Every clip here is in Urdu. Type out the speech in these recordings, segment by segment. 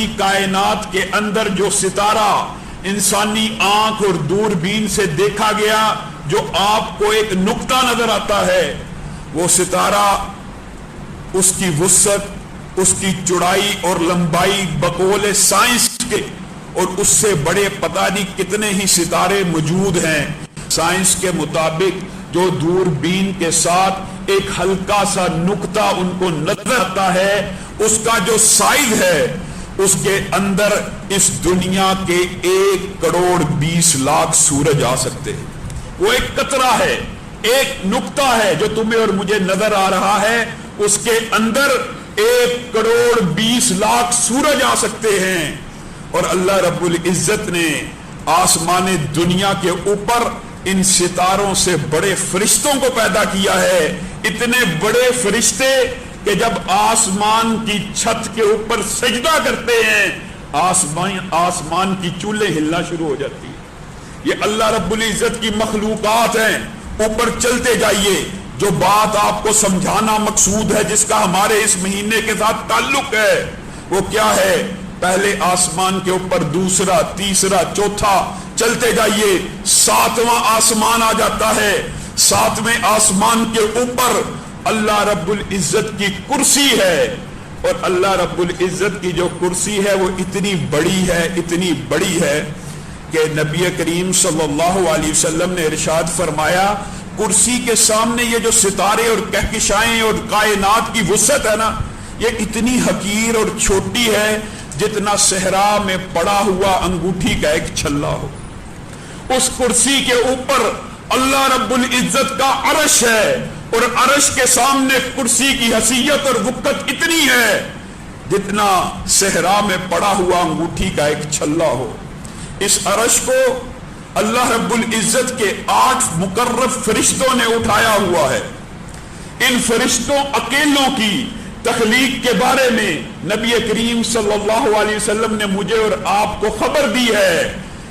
ساری کائنات کے اندر جو ستارہ انسانی آنکھ اور دوربین سے دیکھا گیا، جو آپ کو ایک نقطہ نظر آتا ہے، وہ ستارہ، اس کی وسعت، اس کی چوڑائی اور لمبائی بقول سائنس کے، اور اس سے بڑے پتہ نہیں کتنے ہی ستارے موجود ہیں۔ سائنس کے مطابق جو دوربین کے ساتھ ایک ہلکا سا نقطہ ان کو نظر آتا ہے، اس کا جو سائز ہے، اس کے اندر اس دنیا کے 1,20,00,000 سورج آ سکتے ہیں۔ وہ ایک قطرہ ہے، ایک نقطہ ہے جو تمہیں اور مجھے نظر آ رہا ہے، اس کے اندر 1,20,00,000 سورج آ سکتے ہیں۔ اور اللہ رب العزت نے آسمان دنیا کے اوپر ان ستاروں سے بڑے فرشتوں کو پیدا کیا ہے، اتنے بڑے فرشتے کہ جب آسمان کی چھت کے اوپر سجدہ کرتے ہیں، آسمان کی چولیں ہلنا شروع ہو جاتی ہیں۔ یہ اللہ رب العزت کی مخلوقات ہیں۔ اوپر چلتے جائیے، جو بات آپ کو سمجھانا مقصود ہے، جس کا ہمارے اس مہینے کے ساتھ تعلق ہے، وہ کیا ہے؟ پہلے آسمان کے اوپر دوسرا، تیسرا، چوتھا، چلتے جائیے، 7واں آسمان آ جاتا ہے۔ 7ویں آسمان کے اوپر اللہ رب العزت کی کرسی ہے، اور اللہ رب العزت کی جو کرسی ہے وہ اتنی بڑی ہے، اتنی بڑی ہے کہ نبی کریم صلی اللہ علیہ وسلم نے ارشاد فرمایا، کرسی کے سامنے یہ جو ستارے اور کہکشائیں اور کائنات کی وسعت ہے نا، یہ اتنی حقیر اور چھوٹی ہے جتنا صحرا میں پڑا ہوا انگوٹھی کا ایک چھلا ہو۔ اس کرسی کے اوپر اللہ رب العزت کا عرش ہے، اور عرش کے سامنے کرسی کی حیثیت اور وقت اتنی ہے جتنا صحرا میں پڑا ہوا انگوٹھی کا ایک چھلا ہو۔ اس عرش کو اللہ رب العزت کے 8 مقرب فرشتوں نے اٹھایا ہوا ہے۔ ان فرشتوں اکیلوں کی تخلیق کے بارے میں نبی کریم صلی اللہ علیہ وسلم نے مجھے اور آپ کو خبر دی ہے۔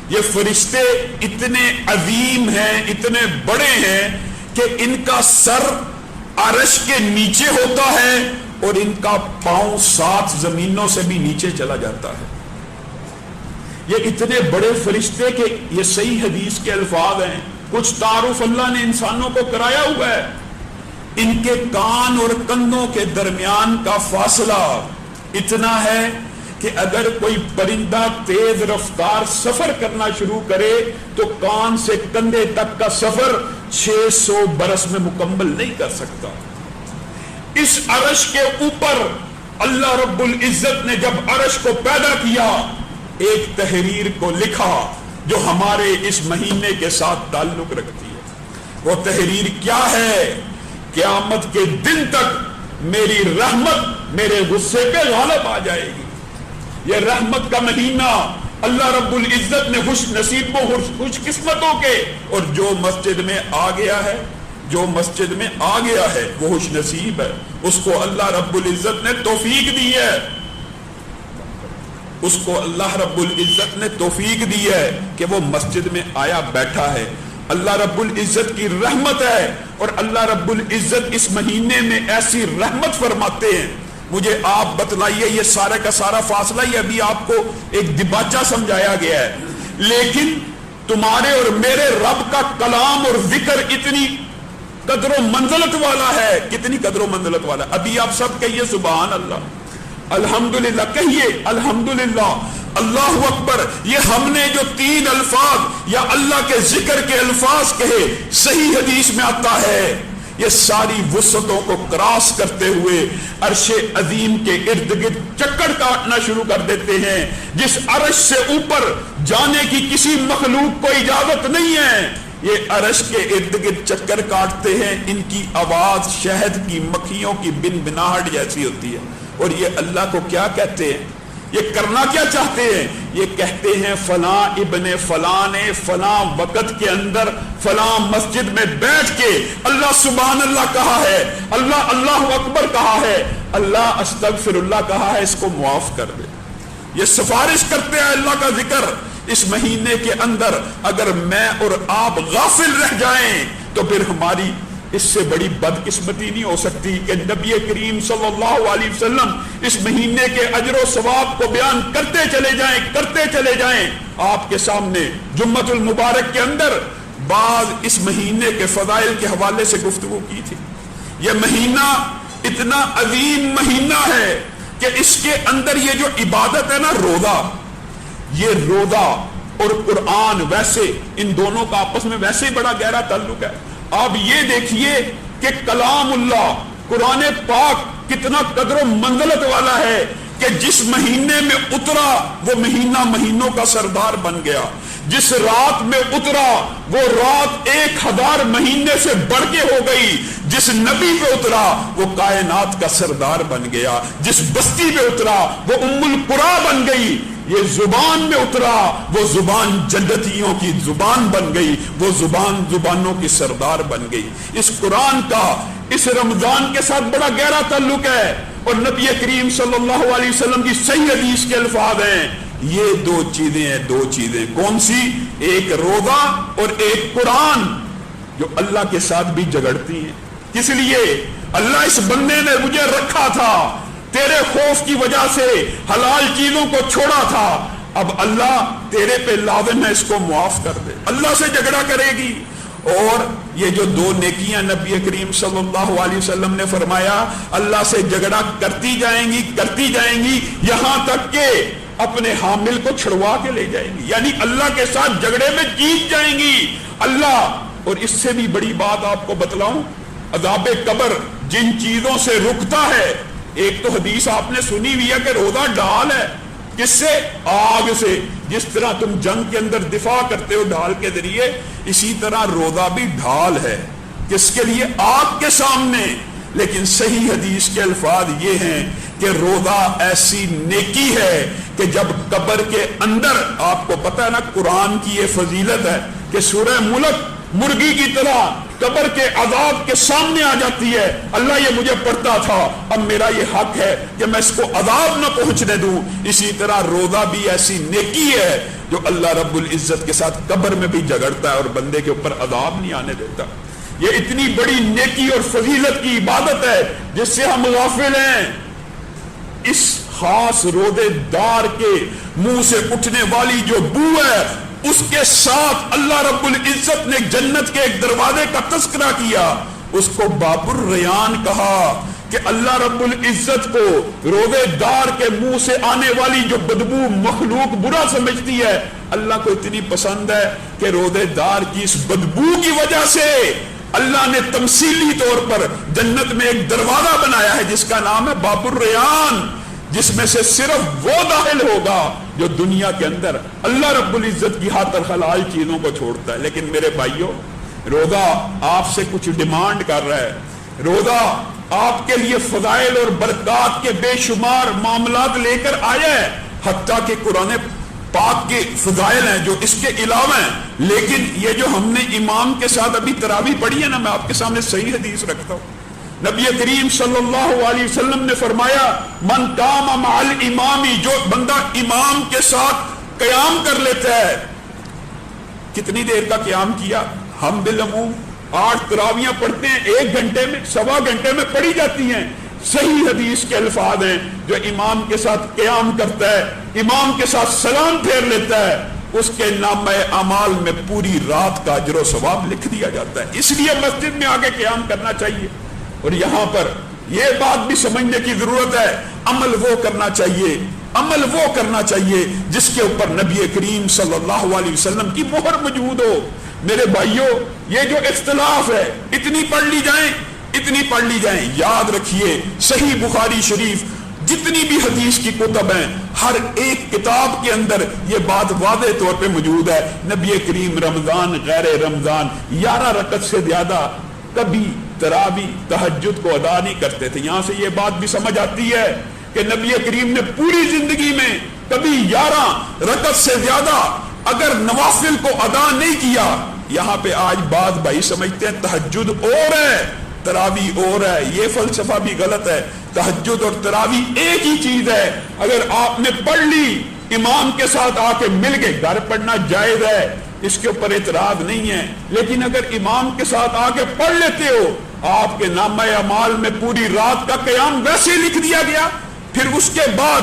یہ فرشتے اتنے عظیم ہیں، اتنے بڑے ہیں کہ ان کا سر عرش کے نیچے ہوتا ہے، اور ان کا پاؤں 7 زمینوں سے بھی نیچے چلا جاتا ہے۔ یہ اتنے بڑے فرشتے کہ یہ صحیح حدیث کے الفاظ ہیں، کچھ تعارف اللہ نے انسانوں کو کرایا ہوا ہے۔ ان کے کان اور کندھوں کے درمیان کا فاصلہ اتنا ہے کہ اگر کوئی پرندہ تیز رفتار سفر کرنا شروع کرے تو کان سے کندھے تک کا سفر 600 برس میں مکمل نہیں کر سکتا۔ اس عرش کے اوپر اللہ رب العزت نے جب عرش کو پیدا کیا، ایک تحریر کو لکھا جو ہمارے اس مہینے کے ساتھ تعلق رکھتی ہے۔ وہ تحریر کیا ہے؟ قیامت کے دن تک میری رحمت میرے غصے پہ غالب آ جائے گی۔ یہ رحمت کا مہینہ اللہ رب العزت نے خوش نصیبوں، خوش قسمتوں کے، اور جو مسجد میں آ گیا ہے، جو مسجد میں آ گیا ہے وہ خوش نصیب ہے، اس کو اللہ رب العزت نے توفیق دی ہے، اس کو اللہ رب العزت نے توفیق دی ہے کہ وہ مسجد میں آیا بیٹھا ہے۔ اللہ رب العزت کی رحمت ہے، اور اللہ رب العزت اس مہینے میں ایسی رحمت فرماتے ہیں۔ مجھے آپ بتلائیے، یہ سارے کا سارا فاصلہ ہی ابھی آپ کو ایک دباچہ سمجھایا گیا ہے، لیکن تمہارے اور میرے رب کا کلام اور ذکر اتنی قدر و منزلت والا ہے، کتنی قدر و منزلت والا ہے۔ ابھی آپ سب کہیے سبحان اللہ، الحمدللہ کہیے، الحمدللہ، اللہ اکبر۔ یہ ہم نے جو 3 الفاظ یا اللہ کے ذکر کے الفاظ کہے، صحیح حدیث میں آتا ہے، یہ ساری وسعتوں کو کراس کرتے ہوئے عرش عظیم کے ارد گرد چکر کاٹنا شروع کر دیتے ہیں۔ جس عرش سے اوپر جانے کی کسی مخلوق کو اجازت نہیں ہے، یہ عرش کے ارد گرد چکر کاٹتے ہیں۔ ان کی آواز شہد کی مکھیوں کی بنبناہٹ جیسی ہوتی ہے۔ اور یہ اللہ کو کیا کہتے ہیں؟ یہ کرنا کیا چاہتے ہیں؟ یہ کہتے ہیں فلاں ابن فلاں نے فلاں وقت کے اندر فلاں مسجد میں بیٹھ کے اللہ سبحان اللہ کہا ہے، اللہ اللہ اکبر کہا ہے، اللہ استغفر اللہ کہا ہے، اس کو معاف کر دے۔ یہ سفارش کرتے ہیں اللہ کا ذکر۔ اس مہینے کے اندر اگر میں اور آپ غافل رہ جائیں تو پھر ہماری اس سے بڑی بدقسمتی نہیں ہو سکتی کہ نبی کریم صلی اللہ علیہ وسلم اس مہینے کے اجر و ثواب کو بیان کرتے چلے جائیں آپ کے سامنے جمعۃ المبارک کے اندر بعض اس مہینے کے فضائل کے حوالے سے گفتگو کی تھی. یہ مہینہ اتنا عظیم مہینہ ہے کہ اس کے اندر یہ جو عبادت ہے نا روزہ، یہ روزہ اور قرآن ویسے ان دونوں کا آپس میں ویسے ہی بڑا گہرا تعلق ہے. آپ یہ دیکھیے کہ کلام اللہ قرآن پاک کتنا قدر و منزلت والا ہے کہ جس مہینے میں اترا وہ مہینہ مہینوں کا سردار بن گیا، جس رات میں اترا وہ رات 1000 مہینے سے بڑھ کے ہو گئی، جس نبی پہ اترا وہ کائنات کا سردار بن گیا، جس بستی پہ اترا وہ ام القریٰ بن گئی، یہ زبان میں اترا وہ زبان جنتیوں کی زبان بن گئی، وہ زبان زبانوں کی سردار بن گئی. اس قرآن کا اس رمضان کے ساتھ بڑا گہرا تعلق ہے. اور نبی کریم صلی اللہ علیہ وسلم کی صحیح حدیث کے الفاظ ہیں یہ دو چیزیں کون سی؟ ایک روزہ اور ایک قرآن، جو اللہ کے ساتھ بھی جھگڑتی ہیں. کس لیے؟ اللہ اس بندے نے مجھے رکھا تھا، تیرے خوف کی وجہ سے حلال چیزوں کو چھوڑا تھا، اب اللہ تیرے پہ لازم ہے اس کو معاف کر دے. اللہ سے جھگڑا کرے گی. اور یہ جو دو نیکیاں نبی کریم صلی اللہ علیہ وسلم نے فرمایا اللہ سے جھگڑا کرتی جائیں گی یہاں تک کہ اپنے حامل کو چھڑوا کے لے جائیں گی، یعنی اللہ کے ساتھ جھگڑے میں جیت جائیں گی اللہ. اور اس سے بھی بڑی بات آپ کو بتلاؤں، عذاب قبر جن چیزوں سے رکتا ہے، ایک تو حدیث آپ نے سنی ہوئی ہے کہ روزہ ڈھال ہے. کس سے؟ آگ سے. جس طرح تم جنگ کے اندر دفاع کرتے ہو ڈھال کے ذریعے، اسی طرح روزہ بھی ڈھال ہے. کس کے لیے؟ آگ کے سامنے. لیکن صحیح حدیث کے الفاظ یہ ہیں کہ روزہ ایسی نیکی ہے کہ جب قبر کے اندر، آپ کو پتہ ہے نا قرآن کی یہ فضیلت ہے کہ سورہ ملک مرغی کی طرح قبر کے عذاب کے سامنے آ جاتی ہے. اللہ یہ مجھے پڑھتا تھا، اب میرا یہ حق ہے کہ میں اس کو عذاب نہ پہنچنے دوں. اسی طرح روزہ بھی ایسی نیکی ہے جو اللہ رب العزت کے ساتھ قبر میں بھی جھگڑتا ہے اور بندے کے اوپر عذاب نہیں آنے دیتا. یہ اتنی بڑی نیکی اور فضیلت کی عبادت ہے جس سے ہم غافل ہیں. اس خاص روزے دار کے منہ سے اٹھنے والی جو بو ہے، اس کے ساتھ اللہ رب العزت نے جنت کے ایک دروازے کا تذکرہ کیا، اس کو باب الریان کہا کہ اللہ رب العزت کو روزے دار کے منہ سے آنے والی جو بدبو مخلوق برا سمجھتی ہے، اللہ کو اتنی پسند ہے کہ روزے دار کی اس بدبو کی وجہ سے اللہ نے تمثیلی طور پر جنت میں ایک دروازہ بنایا ہے جس کا نام ہے باب الریان، جس میں سے صرف وہ داخل ہوگا جو دنیا کے اندر اللہ رب العزت کی خاطر حلال چیزوں کو چھوڑتا ہے. لیکن میرے بھائیوں، روزہ آپ سے کچھ ڈیمانڈ کر رہا ہے. روزہ آپ کے لیے فضائل اور برکات کے بے شمار معاملات لے کر آیا ہے، حتیٰ کہ قرآن پاک کے فضائل ہیں جو اس کے علاوہ ہیں. لیکن یہ جو ہم نے امام کے ساتھ ابھی تراویح پڑھی ہے نا، میں آپ کے سامنے صحیح حدیث رکھتا ہوں. نبی کریم صلی اللہ علیہ وسلم نے فرمایا من قام مع الامام، جو بندہ امام کے ساتھ قیام کر لیتا ہے. کتنی دیر کا قیام کیا؟ ہم بالعموم 8 تراویحاں پڑھتے ہیں، 1 گھنٹے میں، 1.25 گھنٹے میں پڑھی جاتی ہیں. صحیح حدیث کے الفاظ ہیں جو امام کے ساتھ قیام کرتا ہے، امام کے ساتھ سلام پھیر لیتا ہے، اس کے نامہ اعمال میں پوری رات کا اجر و ثواب لکھ دیا جاتا ہے. اس لیے مسجد میں آگے قیام کرنا چاہیے. اور یہاں پر یہ بات بھی سمجھنے کی ضرورت ہے، عمل وہ کرنا چاہیے جس کے اوپر نبی کریم صلی اللہ علیہ وسلم کی مہر موجود ہو. میرے بھائیوں، یہ جو اختلاف ہے اتنی پڑھ لی جائیں. یاد رکھیے صحیح بخاری شریف جتنی بھی حدیث کی کتب ہیں، ہر ایک کتاب کے اندر یہ بات واضح طور پہ موجود ہے. نبی کریم رمضان غیر رمضان 11 رکعت سے زیادہ کبھی تراویح تہجد کو ادا نہیں کرتے تھے. یہاں سے یہ بات بھی سمجھ آتی ہے کہ نبی کریم نے پوری زندگی میں کبھی 11 رکعت سے زیادہ اگر نوافل کو ادا نہیں کیا. یہاں پہ آج بعض بھائی سمجھتے ہیں تہجد اور ہے تراویح اور ہے. یہ فلسفہ بھی غلط ہے. تہجد اور تراویح ایک ہی چیز ہے. اگر آپ نے پڑھ لی امام کے ساتھ آ کے مل کے، گھر پڑھنا جائز ہے، اس کے اوپر اعتراض نہیں ہے، لیکن اگر امام کے ساتھ آ کے پڑھ لیتے ہو، آپ کے نامہ اعمال میں پوری رات کا قیام ویسے لکھ دیا گیا، پھر اس کے بعد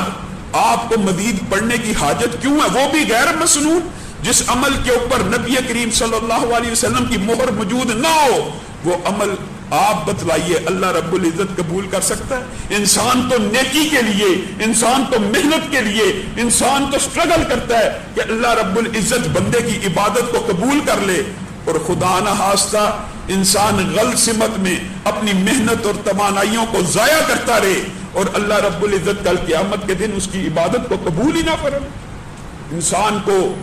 آپ کو مزید پڑھنے کی حاجت کیوں ہے؟ وہ بھی غیر مسنون، جس عمل کے اوپر نبی کریم صلی اللہ علیہ وسلم کی مہر موجود نہ ہو، وہ عمل آپ بتلائیے اللہ رب العزت قبول کر سکتا ہے؟ انسان تو نیکی کے لیے، انسان تو محنت کے لیے، انسان تو سٹرگل کرتا ہے کہ اللہ رب العزت بندے کی عبادت کو قبول کر لے، اور خدا نہ خواستہ انسان غلط سمت میں اپنی محنت اور توانائیوں کو ضائع کرتا رہے اور اللہ رب العزت کل قیامت کے دن اس کی عبادت کو قبول ہی نہ فرمائے۔ انسان کو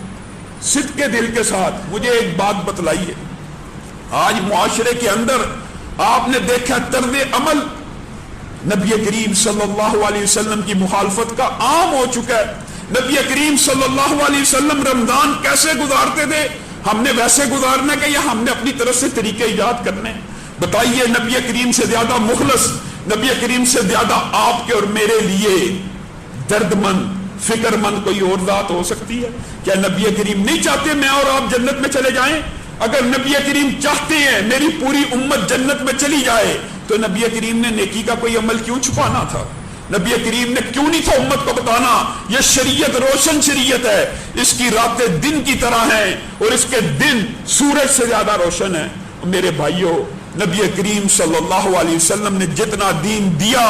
صدق کے دل کے ساتھ، مجھے ایک بات بتلائیے، آج معاشرے کے اندر آپ نے دیکھا طرز عمل نبی کریم صلی اللہ علیہ وسلم کی مخالفت کا عام ہو چکا ہے۔ نبی کریم صلی اللہ علیہ وسلم رمضان کیسے گزارتے تھے؟ ہم نے ویسے گزارنا کہ یا ہم نے اپنی طرف سے طریقے ایجاد کرنے؟ بتائیے، نبی کریم سے زیادہ مخلص، نبی کریم سے زیادہ آپ کے اور میرے لیے درد مند، فکر مند کوئی اور ذات ہو سکتی ہے؟ کیا نبی کریم نہیں چاہتے میں اور آپ جنت میں چلے جائیں؟ اگر نبی کریم چاہتے ہیں میری پوری امت جنت میں چلی جائے تو نبی کریم نے نیکی کا کوئی عمل کیوں چھپانا تھا؟ نبی کریم نے کیوں نہیں تھا امت کو بتانا یہ شریعت روشن شریعت ہے، اس کی راتیں دن کی طرح ہیں اور اس کے دن سورج سے زیادہ روشن ہیں؟ میرے بھائیوں، نبی کریم صلی اللہ علیہ وسلم نے جتنا دین دیا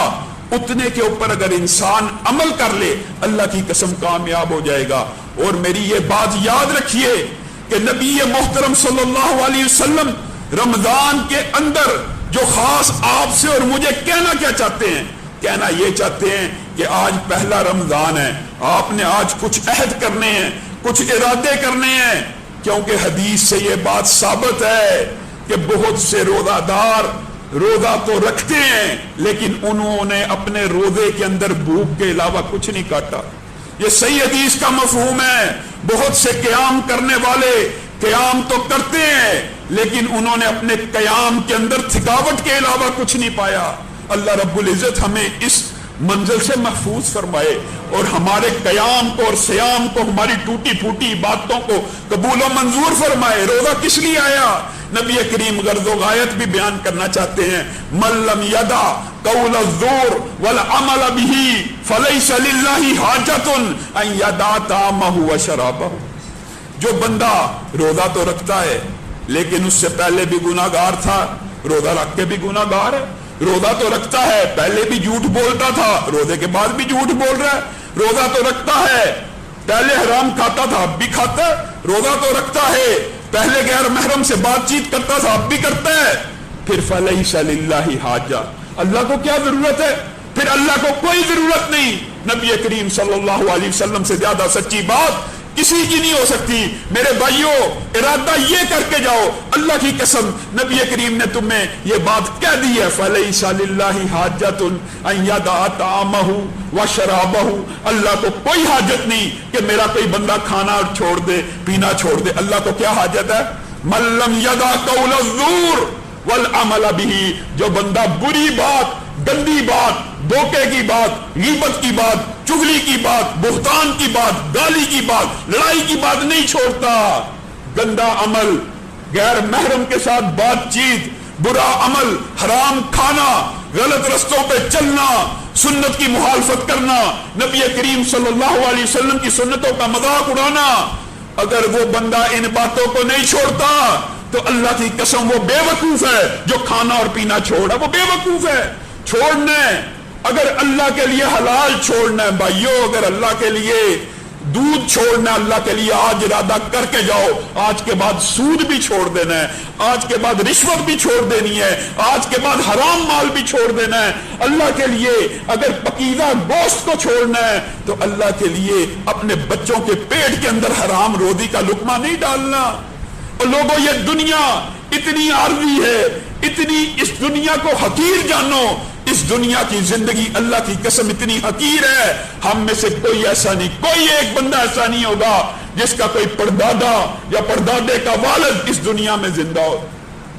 اتنے کے اوپر اگر انسان عمل کر لے اللہ کی قسم کامیاب ہو جائے گا۔ اور میری یہ بات یاد رکھیے کہ نبی محترم صلی اللہ علیہ وسلم رمضان کے اندر جو خاص آپ سے اور مجھے کہنا کیا چاہتے ہیں؟ کہنا یہ چاہتے ہیں کہ آج پہلا رمضان ہے، آپ نے آج کچھ عہد کرنے ہیں، کچھ ارادے کرنے ہیں، کیونکہ حدیث سے یہ بات ثابت ہے کہ بہت سے روزہ دار روزہ تو رکھتے ہیں لیکن انہوں نے اپنے روزے کے اندر بھوک کے علاوہ کچھ نہیں کاٹا۔ یہ صحیح حدیث کا مفہوم ہے۔ بہت سے قیام کرنے والے قیام تو کرتے ہیں لیکن انہوں نے اپنے قیام کے اندر تھکاوٹ کے علاوہ کچھ نہیں پایا۔ اللہ رب العزت ہمیں اس منزل سے محفوظ فرمائے اور ہمارے قیام کو اور سیام کو، ہماری ٹوٹی پھوٹی باتوں کو قبول و منظور فرمائے۔ روزہ کس لیے آیا؟ نبی کریم غرض و غایت بھی بیان کرنا چاہتے ہیں، من لم یدع قول الزور والعمل به فلیس للہ حاجۃ ان یدع طعامہ وشرابہ۔ جو بندہ روزہ تو رکھتا ہے لیکن اس سے پہلے بھی گناہگار تھا، روزہ رکھ کے بھی گناہگار ہے۔ روزہ تو رکھتا ہے، پہلے بھی جھوٹ بولتا تھا، روزے کے بعد بھی جھوٹ بول رہا ہے۔ روزہ تو رکھتا ہے، پہلے حرام کھاتا تھا اب بھی کھاتا ہے۔ روزہ تو رکھتا ہے، پہلے غیر محرم سے بات چیت کرتا تھا اب بھی کرتا ہے۔ پھر فلیس للہ حاجہ، اللہ کو کیا ضرورت ہے؟ پھر اللہ کو کوئی ضرورت نہیں۔ نبی کریم صلی اللہ علیہ وسلم سے زیادہ سچی بات کسی کی نہیں ہو سکتی۔ میرے بھائیوں، ارادہ یہ کر کے جاؤ، اللہ کی قسم نبی کریم نے تمہیں یہ بات کہہ دی ہے، فَلَيْسَ لِلَّهِ حَاجَةٌ أَن يَدَعَ طَعَامَهُ وَشَرَابَهُ۔ اللہ کو کوئی حاجت نہیں کہ میرا کوئی بندہ کھانا چھوڑ دے، پینا چھوڑ دے۔ اللہ کو کیا حاجت ہے؟ مَن لَّمْ يَدَعْ قَوْلَ الزُّورِ وَالْعَمَلَ بِهِ، جو بندہ بری بات، گندی بات، دھوکے کی بات، غیبت کی بات، چغلی کی بات، بہتان کی بات، گالی کی بات، لڑائی کی بات نہیں چھوڑتا، گندا عمل، غیر محرم کے ساتھ بات چیت، برا عمل، حرام کھانا، غلط رستوں پہ چلنا، سنت کی مخالفت کرنا، نبی کریم صلی اللہ علیہ وسلم کی سنتوں کا مذاق اڑانا، اگر وہ بندہ ان باتوں کو نہیں چھوڑتا تو اللہ کی قسم وہ بے وقوف ہے۔ جو کھانا اور پینا چھوڑا وہ بے وقوف ہے۔ چھوڑنا ہے، اگر اللہ کے لیے حلال چھوڑنا ہے بھائیو، اگر اللہ کے لیے دودھ چھوڑنا ہے، اللہ کے لیے آج ارادہ کر کے جاؤ، آج کے بعد سود بھی چھوڑ دینا ہے، آج کے بعد رشوت بھی چھوڑ دینی ہے، آج کے بعد حرام مال بھی چھوڑ دینا ہے۔ اللہ کے لیے اگر پکیزہ گوشت کو چھوڑنا ہے تو اللہ کے لیے اپنے بچوں کے پیٹ کے اندر حرام روزی کا لقمہ نہیں ڈالنا۔ اور لوگوں، یہ دنیا اتنی عارضی ہے، اتنی اس دنیا کو حقیر جانو، اس دنیا کی زندگی اللہ کی قسم اتنی حقیر ہے۔ ہم میں سے کوئی ایسا نہیں، کوئی ایک بندہ ایسا نہیں ہوگا جس کا کوئی پردادا یا پردادے کا والد اس دنیا میں زندہ ہو۔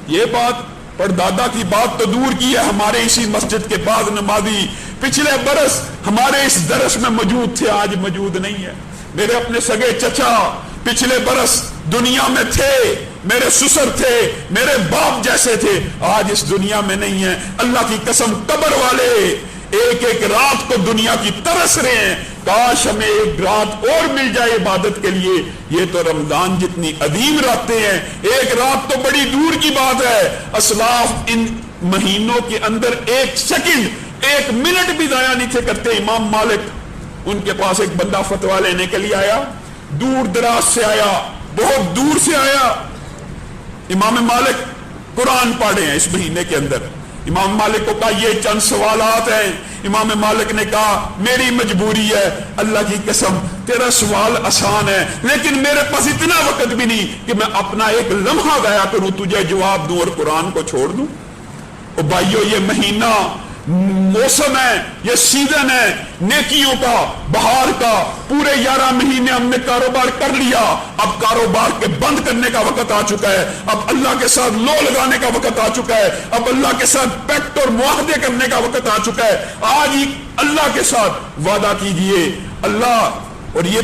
یہ بات پردادا کی بات تو دور کی ہے، ہمارے اسی مسجد کے بعد نمازی پچھلے برس ہمارے اس درس میں موجود تھے، آج موجود نہیں ہے۔ میرے اپنے سگے چچا پچھلے برس دنیا میں تھے، میرے سسر تھے، میرے باپ جیسے تھے، آج اس دنیا میں نہیں ہیں۔ اللہ کی قسم قبر والے ایک ایک رات کو دنیا کی ترس رہے ہیں، کاش ہمیں ایک رات اور مل جائے عبادت کے لیے۔ یہ تو رمضان جتنی عظیم راتیں ہیں، ایک رات تو بڑی دور کی بات ہے۔ اسلاف ان مہینوں کے اندر ایک سیکنڈ، ایک منٹ بھی ضائع نہیں تھے کرتے۔ امام مالک، ان کے پاس ایک بندہ فتویٰ لینے کے لیے آیا، دور دراز سے آیا، بہت دور سے آیا۔ امام مالک قرآن پڑھے ہیں اس مہینے کے اندر۔ امام مالک کو کہا یہ چند سوالات ہیں۔ امام مالک نے کہا میری مجبوری ہے، اللہ کی قسم تیرا سوال آسان ہے لیکن میرے پاس اتنا وقت بھی نہیں کہ میں اپنا ایک لمحہ ضائع کروں، تجھے جواب دوں اور قرآن کو چھوڑ دوں۔ او بھائیو، یہ مہینہ موسم ہے، یہ سیزن ہے نیکیوں کا، بہار کا۔ پورے 11 مہینے ہم نے کاروبار کر لیا، اب کاروبار کے بند کرنے کا وقت آ چکا ہے، اب اللہ کے ساتھ لو لگانے کا وقت آ چکا ہے، اب اللہ کے ساتھ پیکٹ اور معاہدے کرنے کا وقت آ چکا ہے۔ آج ہی اللہ کے ساتھ وعدہ کیجئے، اللہ اور یہ